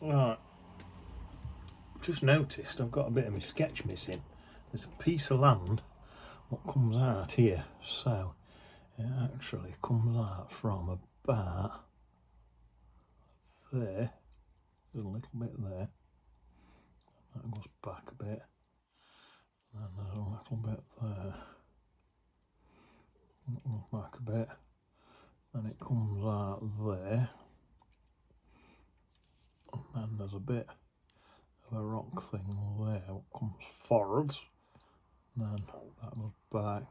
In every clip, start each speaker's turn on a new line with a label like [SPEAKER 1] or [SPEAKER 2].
[SPEAKER 1] Right, just noticed I've got a bit of my sketch missing. There's a piece of land what comes out here, so it actually comes out from about there. There's a little bit there, that goes back a bit, and then there's a little bit there, that goes back a bit, and it comes out there, and then there's a bit of a rock thing there what comes forwards, and then that goes back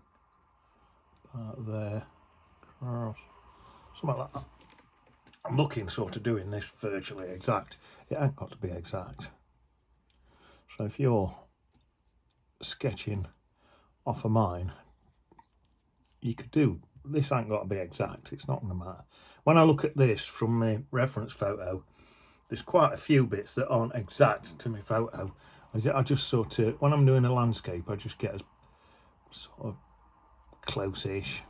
[SPEAKER 1] there, across, something like that. I'm looking sort of doing this virtually exact. It ain't got to be exact. So if you're sketching off of mine, you could do, this ain't got to be exact, it's not going to matter. When I look at this from my reference photo, there's quite a few bits that aren't exact to my photo. I just sort of, when I'm doing a landscape, I just get as sort of close-ish,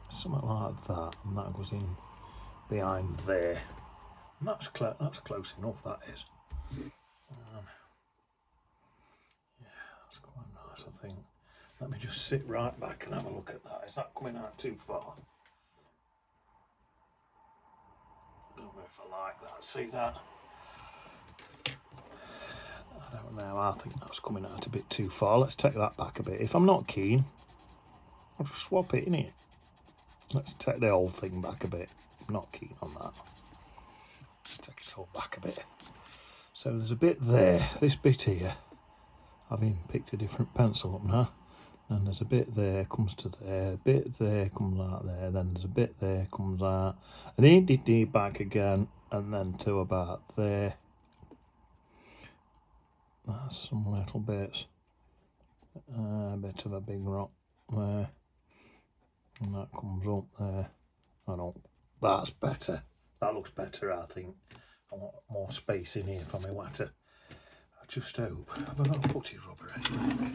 [SPEAKER 1] something like that, and that goes in behind there. And that's close enough, that is. Yeah, that's quite nice, I think. Let me just sit right back and have a look at that. Is that coming out too far? Don't know if I like that. See that? I don't know. I think that's coming out a bit too far. Let's take that back a bit. If I'm not keen, I'll just swap it in it. Let's take the whole thing back a bit. I'm not keen on that. Let's take it all back a bit. So there's a bit there. This bit here, I've even picked a different pencil up now. And there's a bit there, comes to there, a bit there, comes out there, then there's a bit there, comes out, and then back again, and then to about there. That's some little bits. A bit of a big rock there, and that comes up there. I don't, that's better. That looks better, I think. I want more space in here for my water. I just hope. Have I got a putty rubber anyway?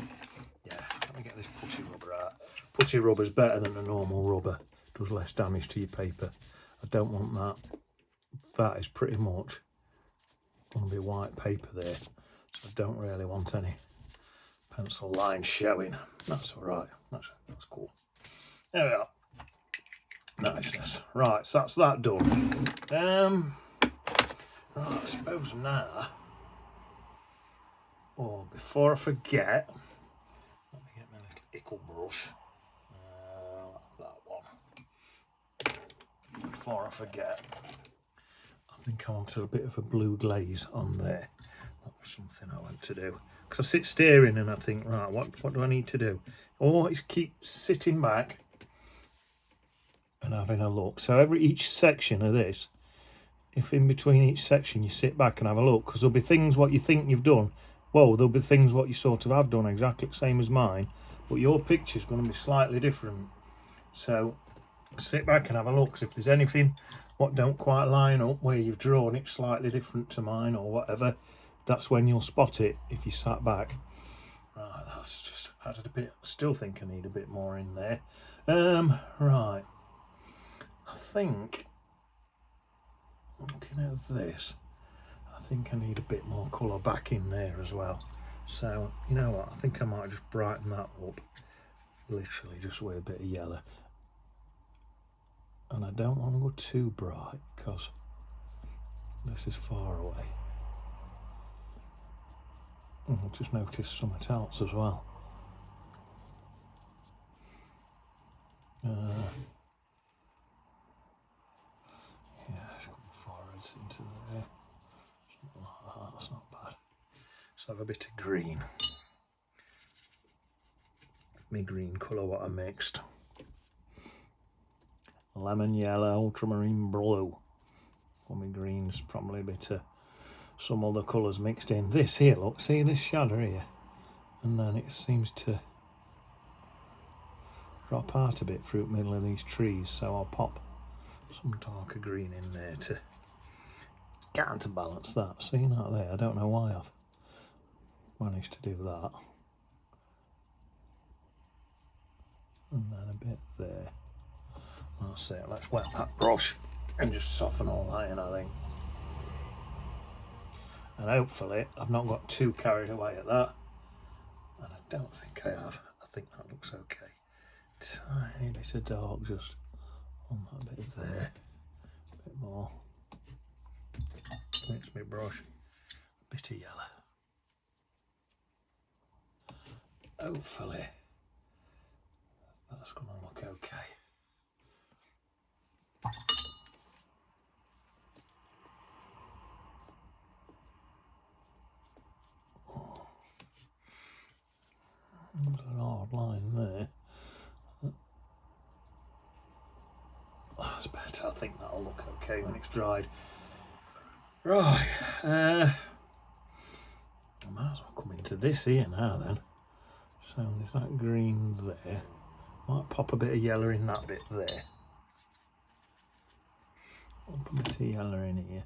[SPEAKER 1] Yeah, let me get this putty rubber out. Putty rubber's better than a normal rubber. It does less damage to your paper. I don't want that. That is pretty much going to be white paper there. So I don't really want any pencil lines showing. That's all right. That's cool. There we are. Niceness. Right, so that's that done. Right, I suppose now, before I forget, let me get my little ickle brush, like that one. Before I forget, I think I wanted a bit of a blue glaze on there. That was something I want to do. Because I sit staring and I think, right, what do I need to do? Or it's keep sitting back and having a look. So each section of this, if in between each section you sit back and have a look, because there'll be things what you think you've done. Well, there'll be things what you sort of have done exactly the same as mine, but your picture's going to be slightly different. So sit back and have a look, because if there's anything what don't quite line up where you've drawn it slightly different to mine or whatever, that's when you'll spot it if you sat back. Right, that's just added a bit. Still think I need a bit more in there. Right, I think, looking at this, I think I need a bit more colour back in there as well. So, you know what, I think I might just brighten that up, literally just with a bit of yellow. And I don't want to go too bright because this is far away. And I just noticed something else as well. Yeah, just come forwards into there. Something like that, that's not bad. Let's have a bit of green. My green colour what I mixed. Lemon yellow, ultramarine blue. For my greens, probably a bit of some other colours mixed in. This here, look, see this shadow here? And then it seems to drop out a bit through the middle of these trees, so I'll pop some darker green in there to counterbalance that. See that there? I don't know why I've managed to do that. And then a bit there. That's it. Let's wet that brush and just soften all that in, I think. And hopefully I've not got too carried away at that. And I don't think I have. I think that looks okay. Tiny bit of dark just on that bit there. A bit more. Mix my brush. A bit of yellow. Hopefully that's going to look okay. There's an hard line there. That's better. I think that'll look okay when it's dried. Right. I might as well come into this here now then. So there's that green there. Might pop a bit of yellow in that bit there. Pop a bit of yellow in here.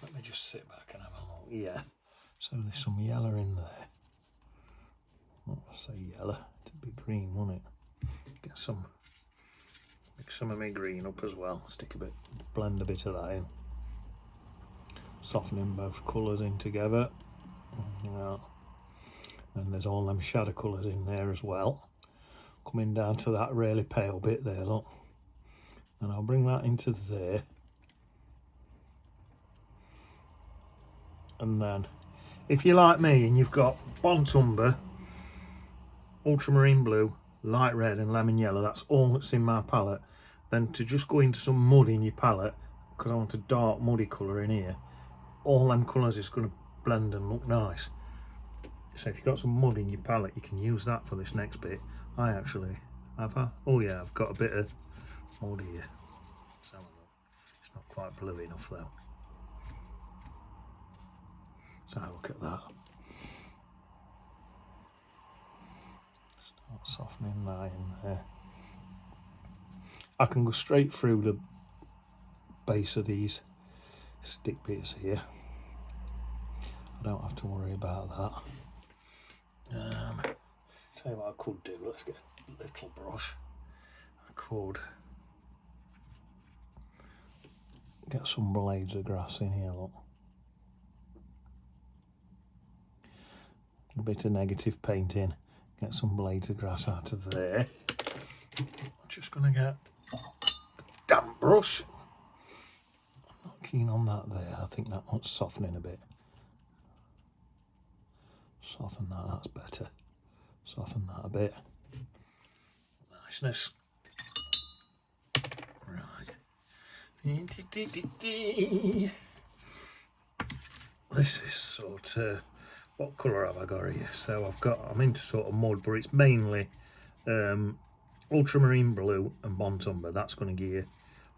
[SPEAKER 1] Let me just sit back and have a look. Yeah. So there's some yellow in there. I'll say yellow. It'd be green, wouldn't it? Get some. Mix some of my green up as well. Stick a bit. Blend a bit of that in. Softening both colours in together. Yeah. And there's all them shadow colours in there as well. Coming down to that really pale bit there, look. And I'll bring that into there. And then, if you're like me and you've got Burnt Umber, Ultramarine Blue, Light Red and Lemon Yellow, that's all that's in my palette, then to just go into some mud in your palette, because I want a dark muddy colour in here, all them colours is going to blend and look nice. So if you've got some mud in your palette, you can use that for this next bit. I actually have oh yeah, I've got a bit of mud here. So it's not quite blue enough though. So look at that. Start softening that in there. I can go straight through the base of these stick bits here. I don't have to worry about that. Tell you what I could do, let's get a little brush. I could get some blades of grass in here, look. A bit of negative painting, get some blades of grass out of there. I'm just going to get a damp brush. I'm not keen on that there, I think that wants softening a bit. Soften that, that's better. Soften that a bit. Niceness. Right. This is sort of, what colour have I got here? So I'm into sort of mud, but it's mainly Ultramarine Blue and Burnt Umber. That's going to give you,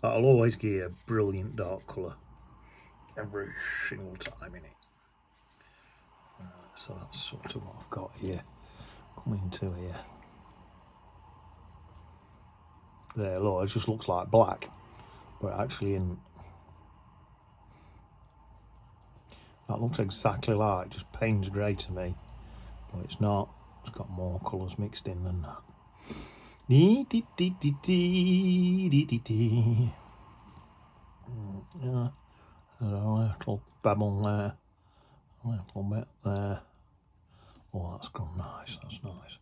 [SPEAKER 1] that'll always give you a brilliant dark colour every single time in it. So that's sort of what I've got here. Come into here. There, look, it just looks like black, but it actually isn't. That looks exactly like just Payne's grey to me, but it's not. It's got more colours mixed in than that. Yeah, there's a little pebble there, a little bit there. Oh, that's gone nice, that's nice.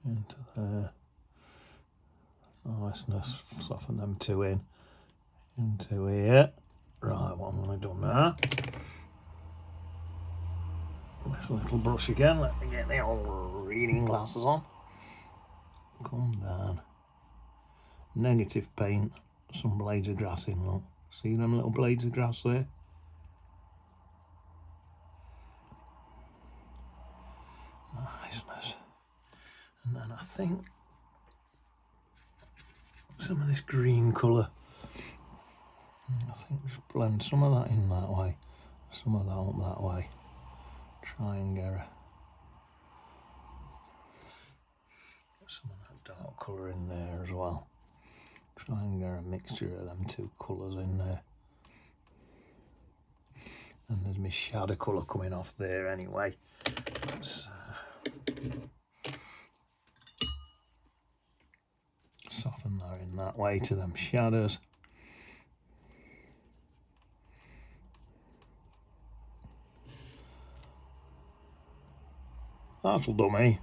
[SPEAKER 1] Into there. Niceness, soften them two in. Into here. Right, what I'm going to do now. This little brush again, let me get the old reading glasses on. Come down. Negative paint, some blades of grass in, look. See them little blades of grass there? Niceness. And then I think some of this green colour, I think just blend some of that in that way, some of that up that way. Try and get some of that dark colour in there as well. Try and get a mixture of them two colours in there. And there's my shadow colour coming off there anyway. Let's soften that in that way to them shadows. that'll do me.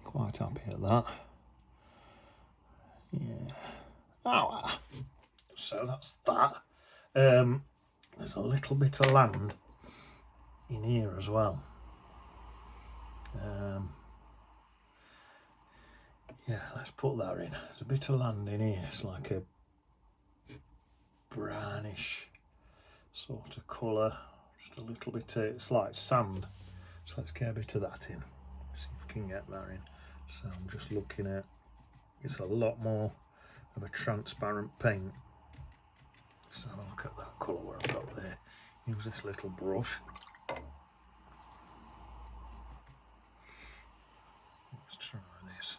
[SPEAKER 1] Quite happy at that. Yeah. Oh, so that's that. There's a little bit of land in here as well. Yeah, let's put that in. There's a bit of land in here. It's like a brownish sort of colour. Just a little bit of, it's like sand. So let's get a bit of that in. See if we can get that in. So I'm just looking at, it's a lot more of a transparent paint. Let's have a look at that colour where I've got there. Use this little brush. Let's try this.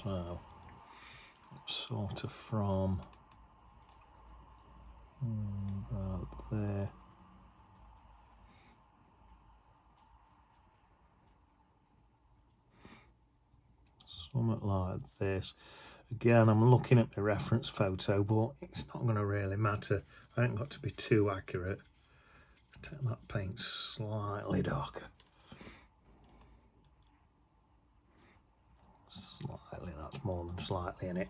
[SPEAKER 1] So, sort of from about there. Something like this. Again, I'm looking at my reference photo, but it's not going to really matter. I ain't got to be too accurate. Take that paint slightly darker. Slightly, that's more than slightly in it.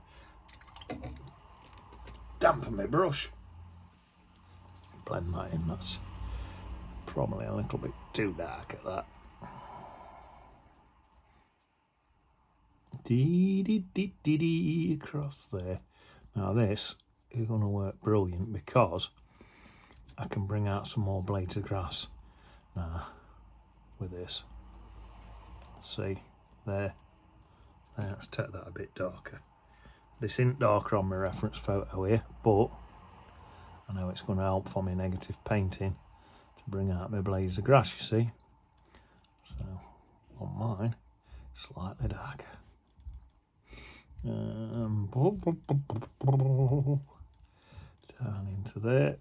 [SPEAKER 1] Dampen my brush. Blend that in, that's probably a little bit too dark at that. Dee across there. Now this is going to work brilliant because I can bring out some more blades of grass now with this. See, there. Let's take that a bit darker. This isn't darker on my reference photo here, but I know it's going to help for my negative painting to bring out my blades of grass, you see. So on mine, slightly darker. Down into there.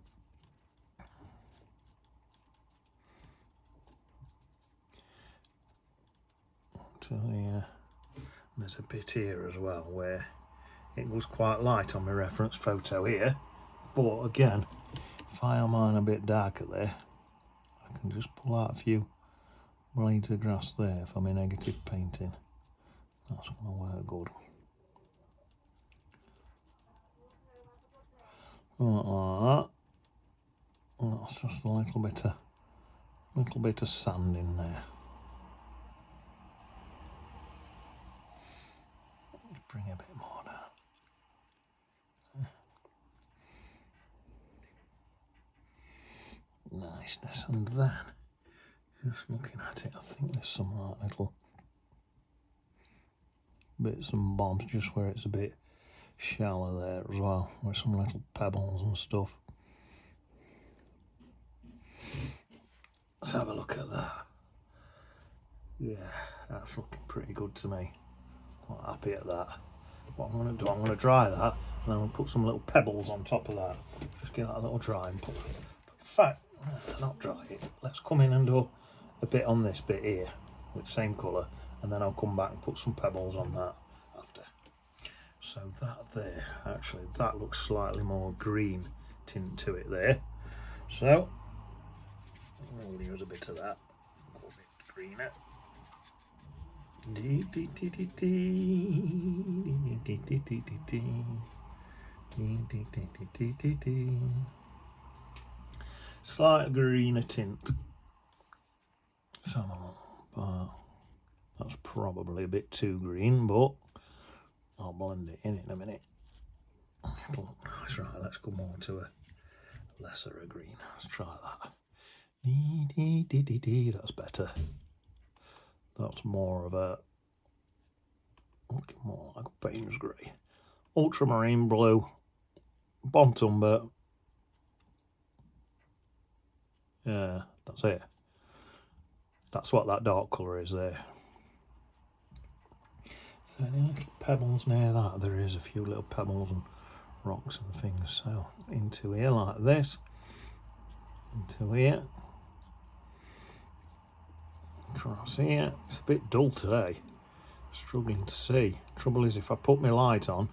[SPEAKER 1] To here. There's a bit here as well where it was quite light on my reference photo here, but again, if I am mine a bit darker there, I can just pull out a few blades of grass there for my negative painting. That's going to work good. Like that. And that's just a little bit of sand in there. Bring a bit more down. Niceness. And then, just looking at it, I think there's some like little bits and bobs just where it's a bit shallow there as well, with some little pebbles and stuff. Let's have a look at that. Yeah, that's looking pretty good to me. Quite happy at that. What I'm going to do, I'm going to dry that, and then I'll put some little pebbles on top of that. Just get that a little dry and put. In fact, not dry it. Let's come in and do a bit on this bit here with the same colour, and then I'll come back and put some pebbles on that after. So that there, actually, that looks slightly more green tint to it there. So we'll use a bit of that. Go a bit greener. Slight greener tint. That's probably a bit too green, but I'll blend it in a minute. It'll look nice. Right, let's go more to a lesser a green. Let's try that. That's better. That's more of a, looking more like a Payne's grey. Ultramarine blue, Bontumber. Yeah, that's it. That's what that dark colour is there. So any little pebbles near that? There is a few little pebbles and rocks and things. So into here like this. Into here. Across here. It's a bit dull today. Struggling to see. Trouble is, if I put my light on,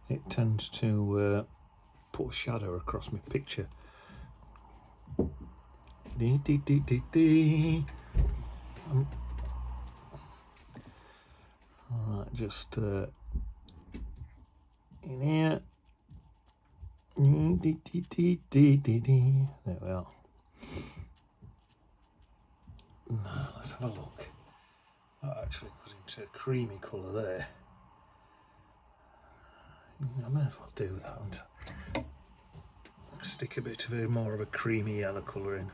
[SPEAKER 1] it tends to put a shadow across my picture. Alright, just in here. There we are. Now let's have a look. That actually goes into a creamy colour there. I may as well do that. Stick a bit of more of a creamy yellow colour in.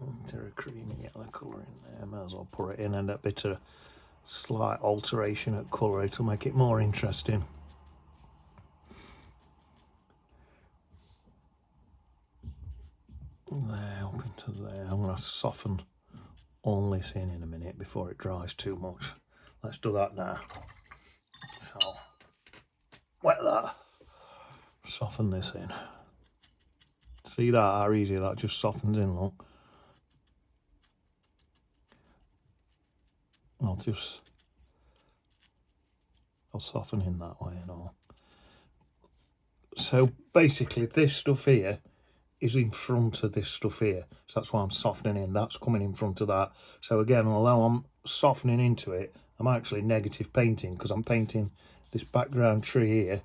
[SPEAKER 1] Into a creamy yellow colour in there. May as well pour it in, and a bit of slight alteration at colour. It'll make it more interesting. There, up into there. I'm going to soften all this in a minute before it dries too much. Let's do that now. So, wet that. Soften this in. See that, how easy that just softens in, look. I'll soften in that way and all. So basically this stuff here is in front of this stuff here. So that's why I'm softening in. That's coming in front of that. So again, although I'm softening into it, I'm actually negative painting because I'm painting this background tree here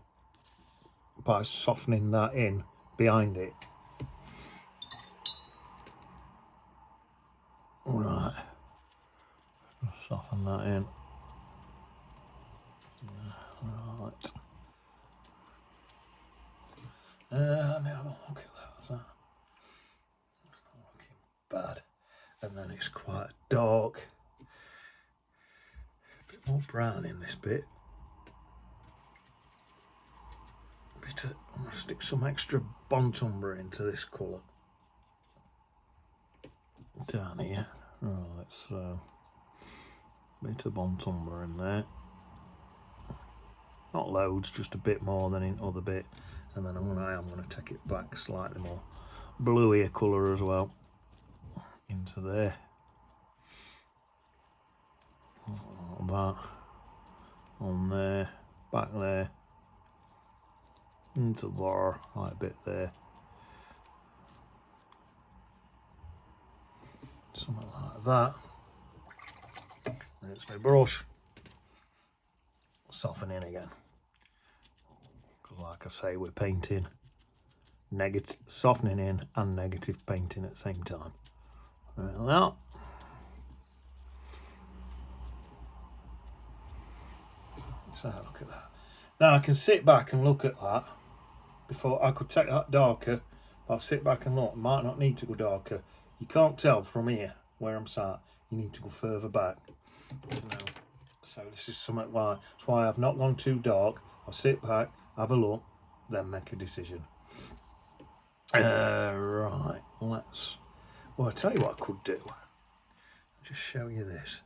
[SPEAKER 1] by softening that in behind it. Right. Soften that in. Right. Let me have a look at that. It's not looking bad. And then it's quite dark. A bit more brown in this bit. I'm going to stick some extra Burnt Umber into this colour. Down here. Right, so a bit of Burnt Umber in there. Not loads, just a bit more than in other bit. And then I'm going to take it back slightly more bluier colour as well into there. Like that. On there, back there, into there, like a bit there. Something like that. And it's my brush. Soften in again. Because like I say, we're painting negative, softening in and negative painting at the same time. Right, well. Let's have a look at that. Now I can sit back and look at that. Before I could take that darker, but I'll sit back and look. Might not need to go darker. You can't tell from here where I'm sat. You need to go further back. So this is something why. That's why I've not gone too dark. I'll sit back, have a look, then make a decision. Right, let's. Well, I'll tell you what I could do. I'll just show you this.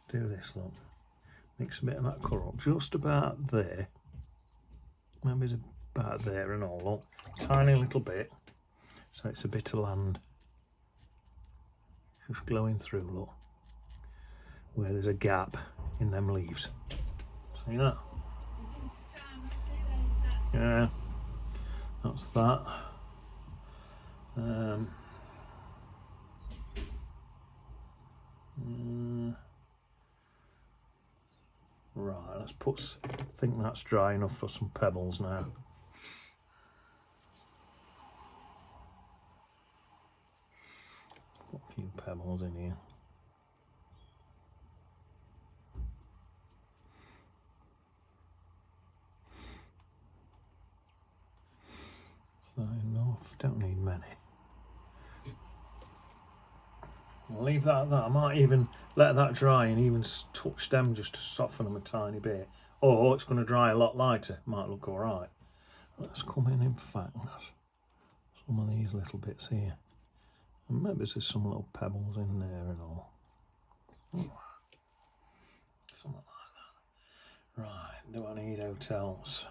[SPEAKER 1] Do this, look. Mix a bit of that colour up just about there. Maybe it's about there and all. Look, tiny little bit. So it's a bit of land. Just glowing through, look. Where there's a gap in them leaves. See that? Yeah, that's that. Right, let's put. I think that's dry enough for some pebbles now. Put a few pebbles in here. Is that enough? Don't need many. I'll leave that at that. I might even let that dry and even touch them just to soften them a tiny bit. Or it's going to dry a lot lighter. Might look alright. Let's come in fact, some of these little bits here. And maybe there's some little pebbles in there and all. Something like that. Right, do I need hotels?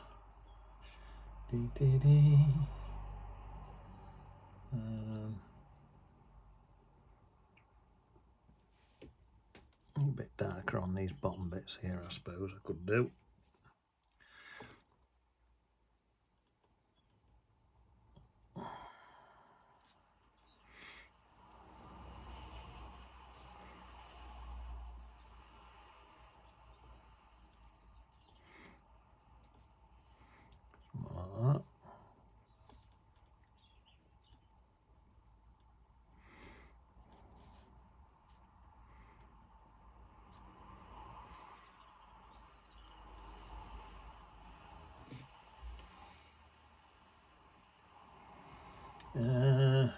[SPEAKER 1] A bit darker on these bottom bits here, I suppose I could do. Right,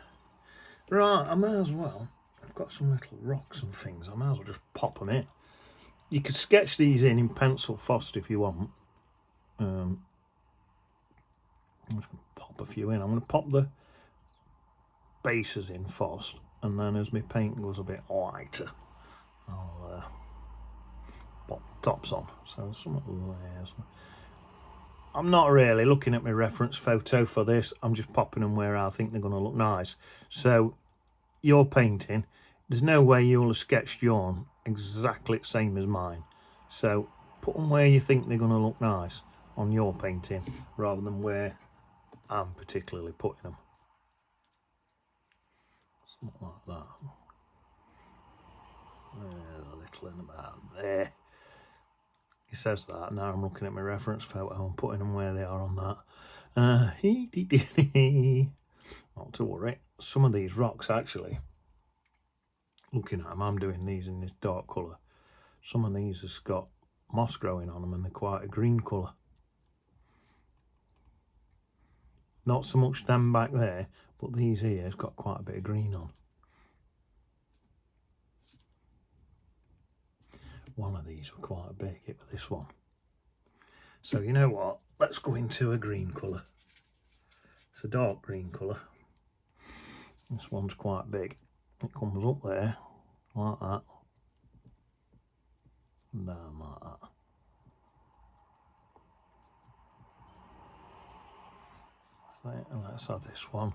[SPEAKER 1] I may as well. I've got some little rocks and things. I may as well just pop them in. You could sketch these in pencil first if you want. I'm just going to pop a few in. I'm going to pop the bases in first, and then as my paint goes a bit lighter, I'll pop tops on. So some of the layers. I'm not really looking at my reference photo for this. I'm just popping them where I think they're going to look nice. So your painting, there's no way you'll have sketched yours exactly the same as mine. So put them where you think they're going to look nice on your painting rather than where I'm particularly putting them. Something like that. There's a little in about there. It says that. Now I'm looking at my reference photo and putting them where they are on that. Not to worry. Some of these rocks actually, looking at them, I'm doing these in this dark colour. Some of these have got moss growing on them and they're quite a green colour. Not so much them back there, but these here has got quite a bit of green on. One of these were quite big, it was this one. So you know what, let's go into a green colour. It's a dark green colour. This one's quite big. It comes up there, like that, and down like that. So let's have this one.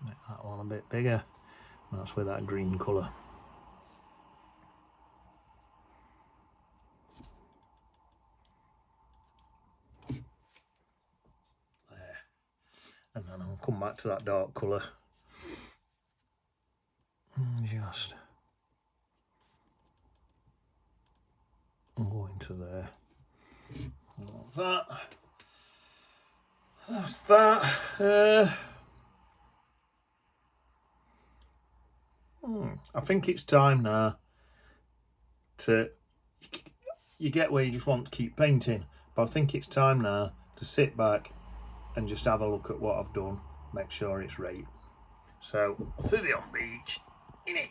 [SPEAKER 1] Make that one a bit bigger. That's with that green colour. There. And then I'll come back to that dark colour. And just go into there. Like that. That's that. I think it's time now to, you get where you just want to keep painting, but I think it's time now to sit back and just have a look at what I've done, make sure it's right. So, see you on the beach, innit?